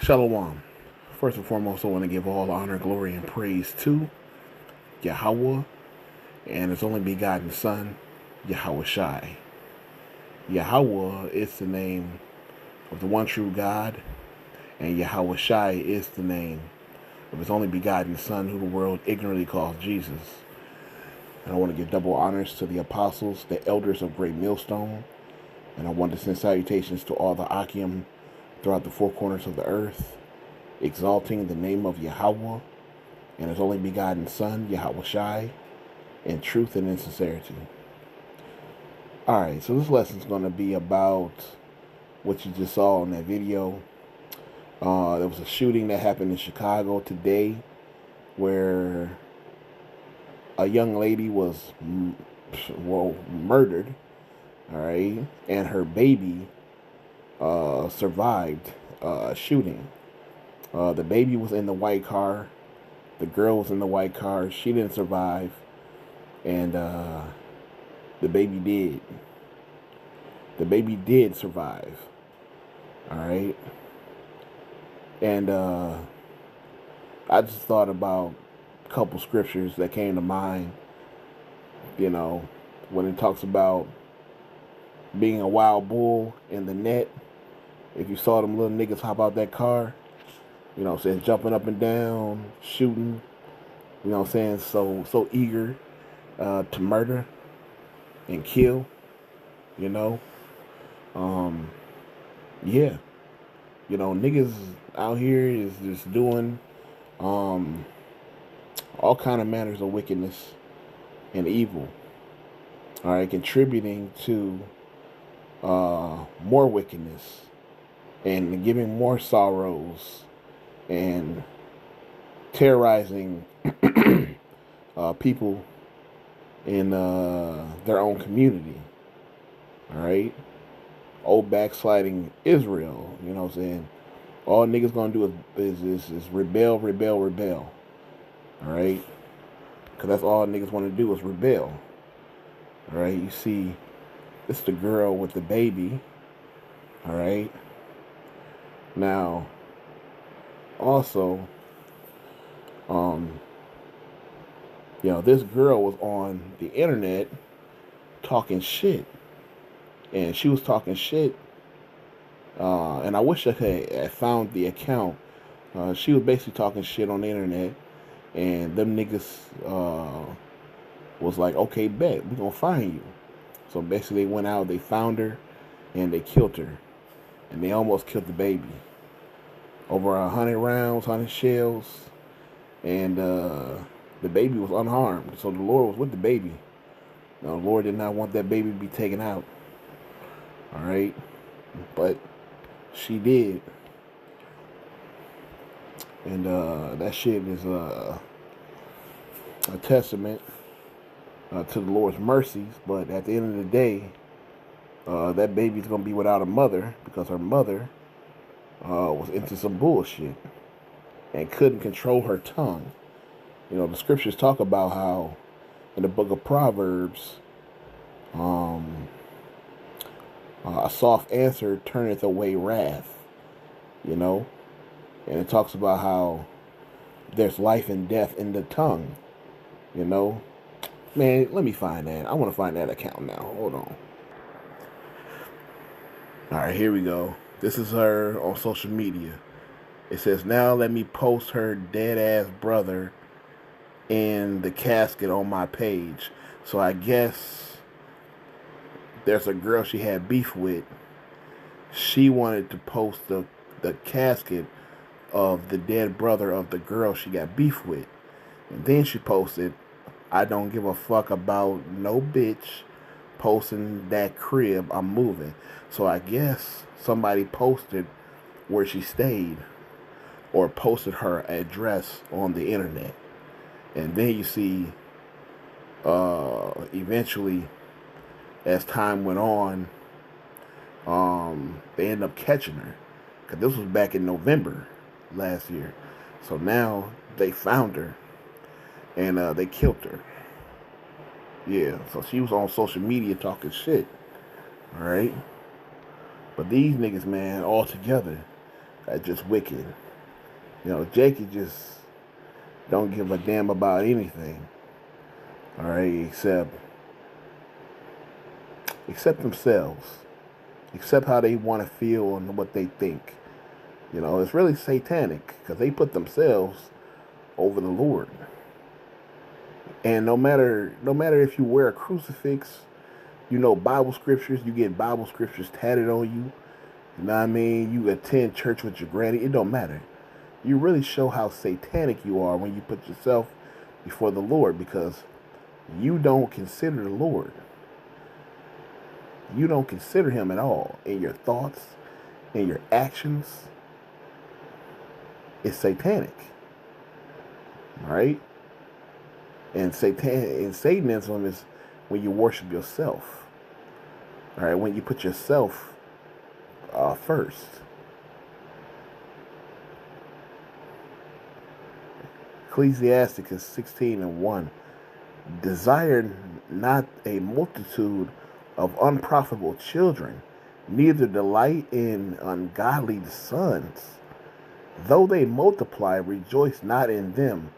Shalom. First and foremost, I want to give all honor, glory, and praise to Yahweh and His only begotten Son, Yahweh Shai. Yahweh is the name of the one true God, and Yahweh Shai is the name of His only begotten Son, who the world ignorantly calls Jesus. And I want to give double honors to the apostles, the elders of Great Millstone, and I want to send salutations to all the Akim throughout the four corners of the earth, exalting the name of Yahweh and His only begotten Son, Yahweh Shai, in truth and in sincerity. Alright, so this lesson is going to be about what you just saw in that video. There was a shooting that happened in Chicago today where a young lady was murdered, alright, and her baby survived shooting. The baby was in the white car. The girl was in the white car. She didn't survive. And the baby did. The baby did survive. Alright? And I just thought about a couple scriptures that came to mind. You know, when it talks about being a wild bull in the net. If you saw them little niggas hop out that car, you know what I'm saying, jumping up and down, shooting, you know what I'm saying, so eager to murder and kill, you know. Yeah. You know, niggas out here is just doing all kind of manners of wickedness and evil. Alright, contributing to more wickedness and giving more sorrows and terrorizing people in their own community. Alright? Old backsliding Israel, you know what I'm saying? All niggas gonna do is rebel, rebel, rebel. Alright? Because that's all niggas want to do is rebel. Alright? You see, this is the girl with the baby. Alright? Now, also, you know, this girl was on the internet talking shit. And she was talking shit. And I wish I had found the account. She was basically talking shit on the internet. And them niggas was like, okay, bet, we gonna find you. So basically they went out, they found her, and they killed her. And they almost killed the baby. Over 100 rounds, 100 shells. And the baby was unharmed. So the Lord was with the baby. Now, the Lord did not want that baby to be taken out. Alright? But she did. And that shit is a testament to the Lord's mercies. But at the end of the day, that baby's going to be without a mother because her mother was into some bullshit and couldn't control her tongue. You know, the scriptures talk about how in the book of Proverbs, a soft answer turneth away wrath, you know, and it talks about how there's life and death in the tongue, you know. Man, let me find that. I want to find that account now. Hold on. All right, here we go. This is her on social media. It says, now let me post her dead-ass brother in the casket on my page. So I guess there's a girl she had beef with. She wanted to post the casket of the dead brother of the girl she got beef with. And then she posted, I don't give a fuck about no bitch posting that crib, I'm moving. So I guess somebody posted where she stayed or posted her address on the internet. And then you see, eventually, as time went on, they ended up catching her. Because this was back in November last year. So now they found her. And they killed her. Yeah, so she was on social media talking shit. Alright? But these niggas, man, all together, just wicked. Jacob just don't give a damn about anything. All right, except themselves, except how they want to feel and what they think. It's really satanic because they put themselves over the Lord. And no matter if you wear a crucifix, Bible scriptures, you get Bible scriptures tatted on you. You know what I mean? You attend church with your granny. It don't matter. You really show how satanic you are when you put yourself before the Lord, because you don't consider the Lord. You don't consider him at all in your thoughts, in your actions. It's satanic. All right? And Satanism is when you worship yourself. All right? When you put yourself first. Ecclesiasticus 16:1. Desire not a multitude of unprofitable children, neither delight in ungodly sons. Though they multiply, rejoice not in them,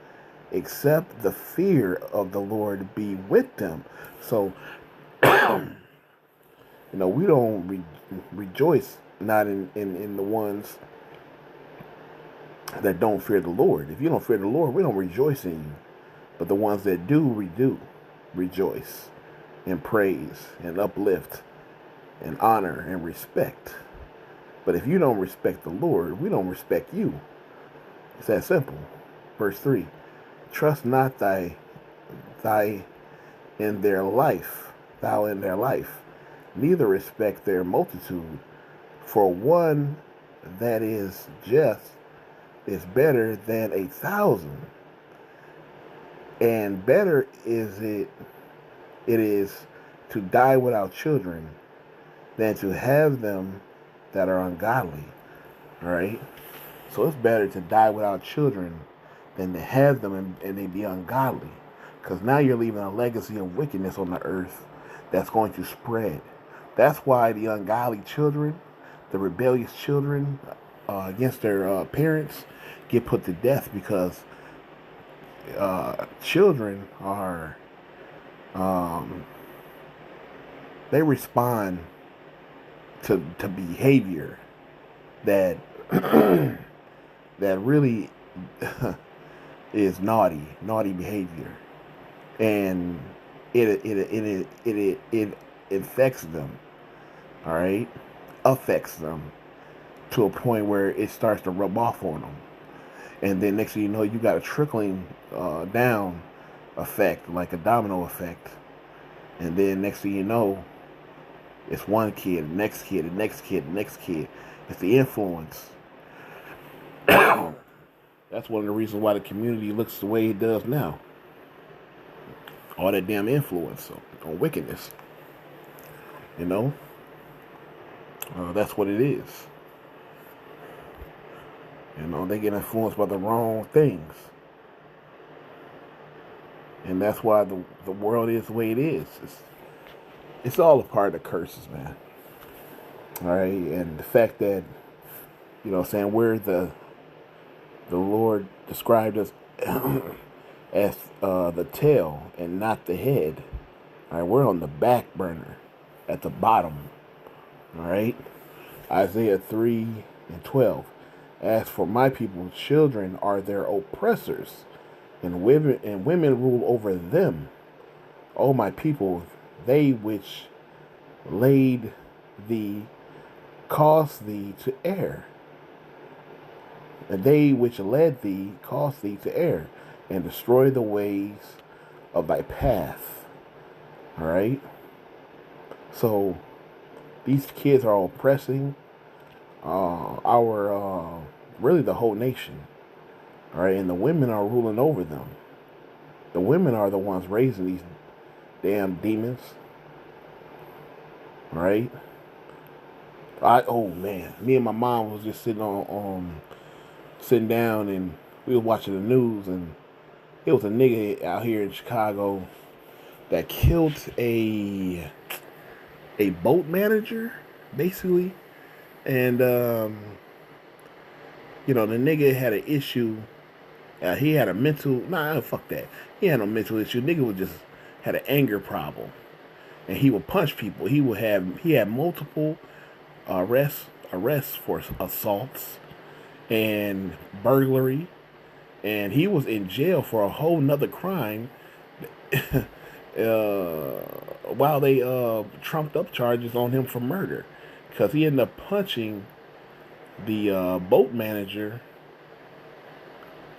except the fear of the Lord be with them. So, we don't rejoice not in the ones that don't fear the Lord. If you don't fear the Lord, we don't rejoice in you. But the ones that do, we do rejoice and praise and uplift and honor and respect. But if you don't respect the Lord, we don't respect you. It's that simple. Verse 3. Trust not thou in their life, neither respect their multitude. For one that is just is better than 1,000. And better it is to die without children than to have them that are ungodly. All right? So it's better to die without children than to have them and they be ungodly. Because now you're leaving a legacy of wickedness on the earth that's going to spread. That's why the ungodly children, the rebellious children against their parents get put to death, because children are, they respond to behavior that that really is naughty behavior, and it affects them. All right, affects them to a point where it starts to rub off on them, and then next thing you know, you got a trickling down effect, like a domino effect, and then next thing you know, it's one kid, the next kid, the next kid, the next kid. It's the influence. That's one of the reasons why the community looks the way it does now. All that damn influence on wickedness. That's what it is. They get influenced by the wrong things. And that's why the world is the way it is. It's all a part of the curses, man. All right, and the fact that, we're the Lord described us as the tail and not the head. All right, we're on the back burner, at the bottom. All right, Isaiah 3:12. As for my people, children are their oppressors, and women rule over them. O my people, they which laid thee caused thee to err. And they which led thee caused thee to err, and destroy the ways of thy path. All right? So, these kids are oppressing really the whole nation. All right? And the women are ruling over them. The women are the ones raising these damn demons. All right? Me and my mom was just sitting down, and we were watching the news, and it was a nigga out here in Chicago that killed a boat manager, basically, and You know, the nigga had an issue. He had a mental. Nah, fuck that. He had no mental issue. Nigga was just had an anger problem, and he would punch people. He had multiple arrests for assaults and burglary, and he was in jail for a whole nother crime. While they trumped up charges on him for murder, because he ended up punching the boat manager,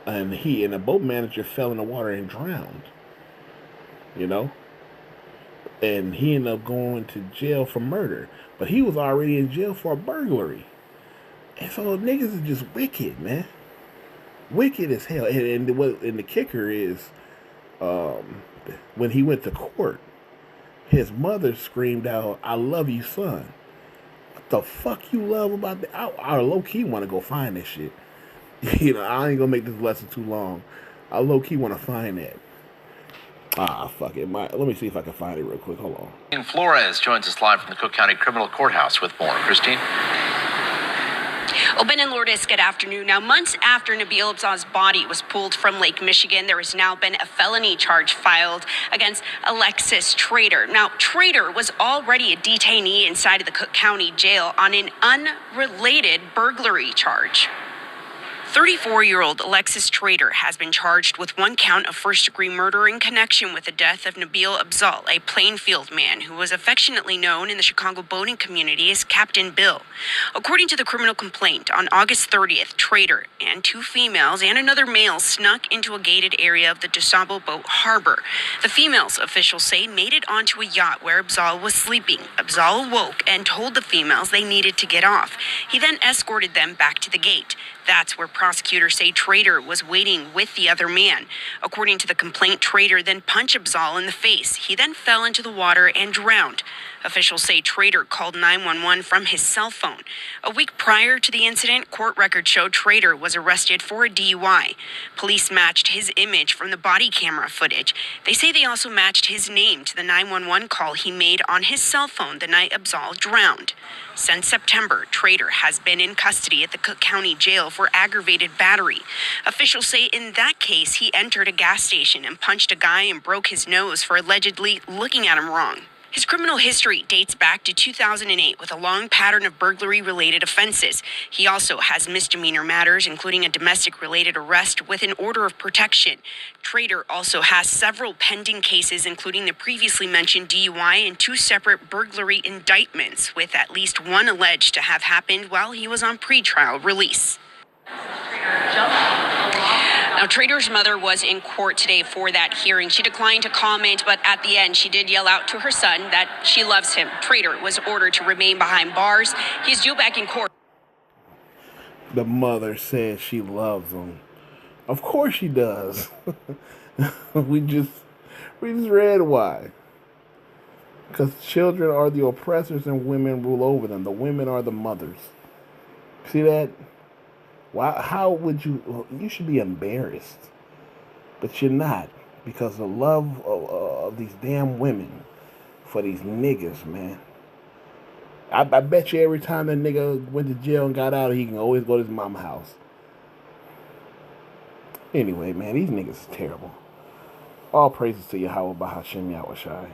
and the boat manager fell in the water and drowned. You know, and he ended up going to jail for murder, but he was already in jail for a burglary. And so niggas is just wicked, man, wicked as hell. And the kicker is, when he went to court, his mother screamed out, "I love you, son." What the fuck you love about that? I low key want to go find this shit. You know, I ain't gonna make this lesson too long. I low key want to find that. Fuck it. Let me see if I can find it real quick. Hold on. Christine Flores joins us live from the Cook County Criminal Courthouse with more. Christine? Well, Ben and Lourdes, good afternoon. Now, months after Nabil Abzal's body was pulled from Lake Michigan, there has now been a felony charge filed against Alexis Trader. Now, Trader was already a detainee inside of the Cook County Jail on an unrelated burglary charge. 34-year-old Alexis Trader has been charged with one count of first-degree murder in connection with the death of Nabil Abzal, a Plainfield man who was affectionately known in the Chicago boating community as Captain Bill. According to the criminal complaint, on August 30th, Trader and two females and another male snuck into a gated area of the DuSable Boat Harbor. The females, officials say, made it onto a yacht where Abzal was sleeping. Abzal awoke and told the females they needed to get off. He then escorted them back to the gate. That's where prosecutors say Trader was waiting with the other man. According to the complaint, Trader then punched Abzal in the face. He then fell into the water and drowned. Officials say Trader called 911 from his cell phone. A week prior to the incident, court records show Trader was arrested for a DUI. Police matched his image from the body camera footage. They say they also matched his name to the 911 call he made on his cell phone the night Abzal drowned. Since September, Trader has been in custody at the Cook County Jail for aggravated battery. Officials say in that case, he entered a gas station and punched a guy and broke his nose for allegedly looking at him wrong. His criminal history dates back to 2008 with a long pattern of burglary-related offenses. He also has misdemeanor matters, including a domestic-related arrest with an order of protection. Trader also has several pending cases, including the previously mentioned DUI and two separate burglary indictments, with at least one alleged to have happened while he was on pretrial release. Now, Trader's mother was in court today for that hearing. She declined to comment, but at the end, she did yell out to her son that she loves him. Trader was ordered to remain behind bars. He's due back in court. The mother says she loves him. Of course she does. we just read why. Because children are the oppressors and women rule over them. The women are the mothers. See that? Why? How would you? You should be embarrassed, but you're not, because the love of these damn women for these niggas, man. I bet you every time that nigga went to jail and got out, he can always go to his mama's house. Anyway, man, these niggas is terrible. All praises to Yahweh Bahashim Yahushai.